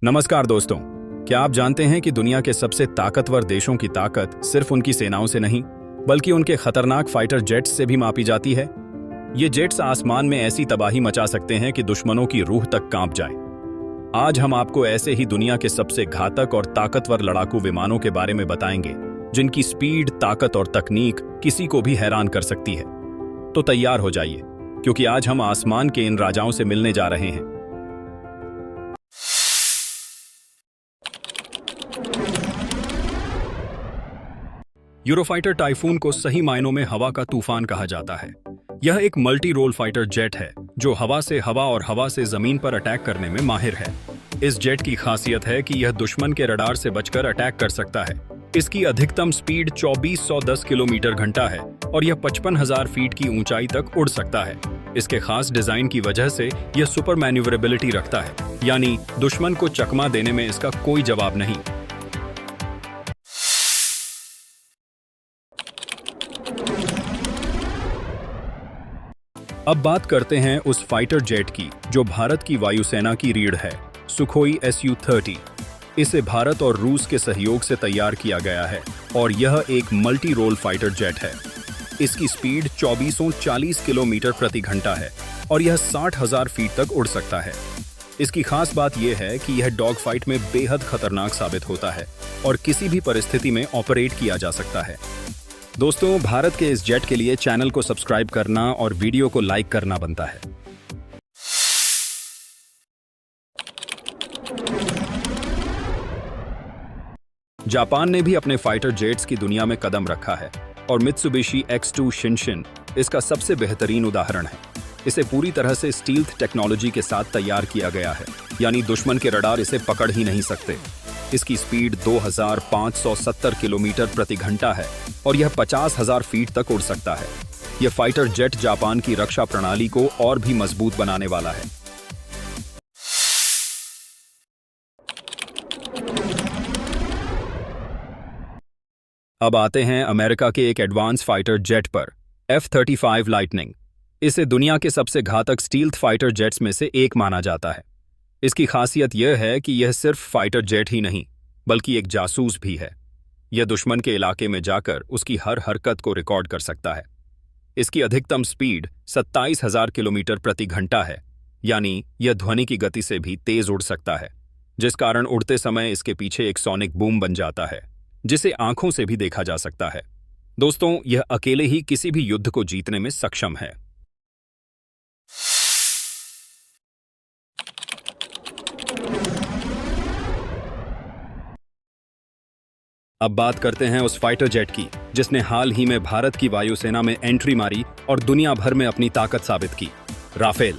नमस्कार दोस्तों, क्या आप जानते हैं कि दुनिया के सबसे ताकतवर देशों की ताकत सिर्फ उनकी सेनाओं से नहीं बल्कि उनके खतरनाक फाइटर जेट्स से भी मापी जाती है। ये जेट्स आसमान में ऐसी तबाही मचा सकते हैं कि दुश्मनों की रूह तक कांप जाए। आज हम आपको ऐसे ही दुनिया के सबसे घातक और ताकतवर लड़ाकू विमानों के बारे में बताएंगे जिनकी स्पीड, ताकत और तकनीक किसी को भी हैरान कर सकती है। तो तैयार हो जाइए, क्योंकि आज हम आसमान के इन राजाओं से मिलने जा रहे हैं। यूरोफाइटर टाइफून को सही मायनों में हवा का तूफान कहा जाता है। यह एक मल्टी रोल फाइटर जेट है जो हवा से हवा और हवा से जमीन पर अटैक करने में माहिर है। इस जेट की खासियत है कि यह दुश्मन के रडार से बचकर अटैक कर सकता है। इसकी अधिकतम स्पीड 2410 किलोमीटर घंटा है और यह 55,000 फीट की ऊंचाई तक उड़ सकता है। इसके खास डिजाइन की वजह से यह सुपर मैन्यूवरेबिलिटी रखता है, यानी दुश्मन को चकमा देने में इसका कोई जवाब नहीं। अब बात करते हैं उस फाइटर जेट की जो भारत की वायुसेना की रीढ़ है, सुखोई Su-30। इसे भारत और रूस के सहयोग से तैयार किया गया है और यह एक मल्टी रोल फाइटर जेट है। इसकी स्पीड 2440 किलोमीटर प्रति घंटा है और यह 60,000 फीट तक उड़ सकता है। इसकी खास बात यह है कि यह डॉग फाइट में बेहद खतरनाक साबित होता है और किसी भी परिस्थिति में ऑपरेट किया जा सकता है। दोस्तों, भारत के इस जेट के लिए चैनल को सब्सक्राइब करना और वीडियो को लाइक करना बनता है। जापान ने भी अपने फाइटर जेट्स की दुनिया में कदम रखा है और मित्सुबिशी X2 शिनशिन इसका सबसे बेहतरीन उदाहरण है। इसे पूरी तरह से स्टील्थ टेक्नोलॉजी के साथ तैयार किया गया है, यानी दुश्मन के रडार इसे पकड़ ही नहीं सकते। इसकी स्पीड 2570 किलोमीटर प्रति घंटा है और यह 50,000 फीट तक उड़ सकता है। यह फाइटर जेट जापान की रक्षा प्रणाली को और भी मजबूत बनाने वाला है। अब आते हैं अमेरिका के एक एडवांस फाइटर जेट पर, F-35 लाइटनिंग। इसे दुनिया के सबसे घातक स्टील्थ फाइटर जेट्स में से एक माना जाता है। इसकी खासियत यह है कि यह सिर्फ फाइटर जेट ही नहीं बल्कि एक जासूस भी है। यह दुश्मन के इलाके में जाकर उसकी हर हरकत को रिकॉर्ड कर सकता है। इसकी अधिकतम स्पीड 27,000 किलोमीटर प्रति घंटा है, यानी यह ध्वनि की गति से भी तेज उड़ सकता है, जिस कारण उड़ते समय इसके पीछे एक सोनिक बूम बन जाता है जिसे आंखों से भी देखा जा सकता है। दोस्तों, यह अकेले ही किसी भी युद्ध को जीतने में सक्षम है। अब बात करते हैं उस फाइटर जेट की जिसने हाल ही में भारत की वायुसेना में एंट्री मारी और दुनिया भर में अपनी ताकत साबित की, राफेल।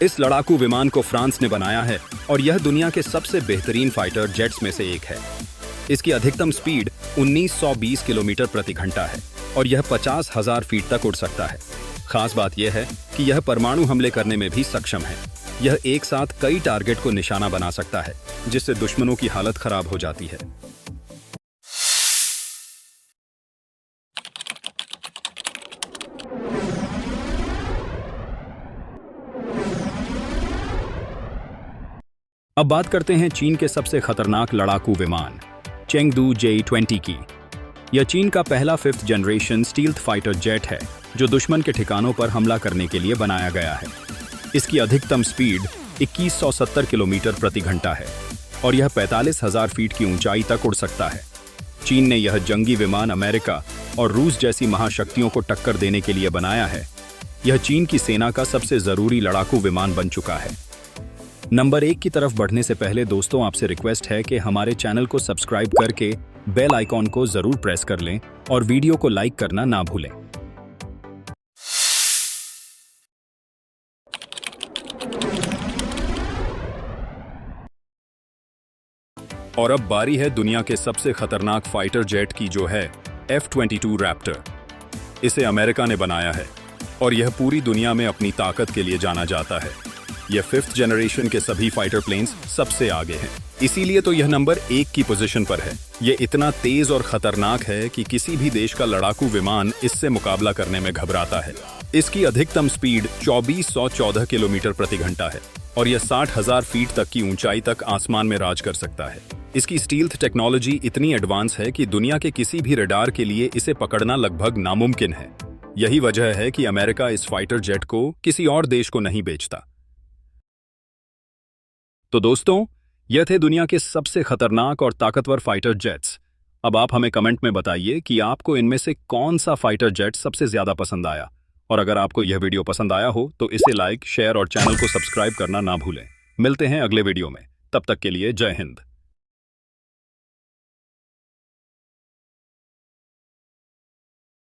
इस लड़ाकू विमान को फ्रांस ने बनाया है और यह दुनिया के सबसे बेहतरीन फाइटर जेट्स में से एक है। इसकी अधिकतम स्पीड 1920 किलोमीटर प्रति घंटा है और यह 50,000 फीट तक उड़ सकता है। खास बात यह है कि यह परमाणु हमले करने में भी सक्षम है। यह एक साथ कई टारगेट को निशाना बना सकता है, जिससे दुश्मनों की हालत खराब हो जाती है। अब बात करते हैं चीन के सबसे खतरनाक लड़ाकू विमान, चेंगडू J-20 की। यह चीन का पहला 5th generation stealth fighter jet है जो दुश्मन के ठिकानों पर हमला करने के लिए बनाया गया है। इसकी अधिकतम स्पीड 2170 किलोमीटर प्रति घंटा है और यह 45,000 फीट की ऊंचाई तक उड़ सकता है। चीन ने यह जंगी विमान अमेरिका और रूस जैसी महाशक्तियों को टक्कर देने के लिए बनाया है। यह चीन की सेना का सबसे जरूरी लड़ाकू विमान बन चुका है। नंबर 1 की तरफ बढ़ने से पहले दोस्तों, आपसे रिक्वेस्ट है कि हमारे चैनल को सब्सक्राइब करके बेल आइकॉन को जरूर प्रेस कर लें और वीडियो को लाइक करना ना भूलें। और अब बारी है दुनिया के सबसे खतरनाक फाइटर जेट की, जो है F-22 रैप्टर। इसे अमेरिका ने बनाया है और यह पूरी दुनिया में अपनी ताकत के लिए जाना जाता है। यह 5th जनरेशन के सभी फाइटर प्लेन्स सबसे आगे हैं, इसीलिए तो यह नंबर 1 की पोजीशन पर है। यह इतना तेज और खतरनाक है कि किसी भी देश का लड़ाकू विमान इससे मुकाबला करने में घबराता है। इसकी अधिकतम स्पीड 2414 किलोमीटर प्रति घंटा है और यह 60,000 फीट तक की ऊंचाई तक आसमान में राज कर सकता है। इसकी स्टील्थ टेक्नोलॉजी इतनी एडवांस है कि दुनिया के किसी भी रडार के लिए इसे पकड़ना लगभग नामुमकिन है। यही वजह है कि अमेरिका इस फाइटर जेट को किसी और देश को नहीं बेचता। तो दोस्तों, यह थे दुनिया के सबसे खतरनाक और ताकतवर फाइटर जेट्स। अब आप हमें कमेंट में बताइए कि आपको इनमें से कौन सा फाइटर जेट सबसे ज्यादा पसंद आया। और अगर आपको यह वीडियो पसंद आया हो तो इसे लाइक, शेयर और चैनल को सब्सक्राइब करना ना भूलें। मिलते हैं अगले वीडियो में, तब तक के लिए जय हिंद।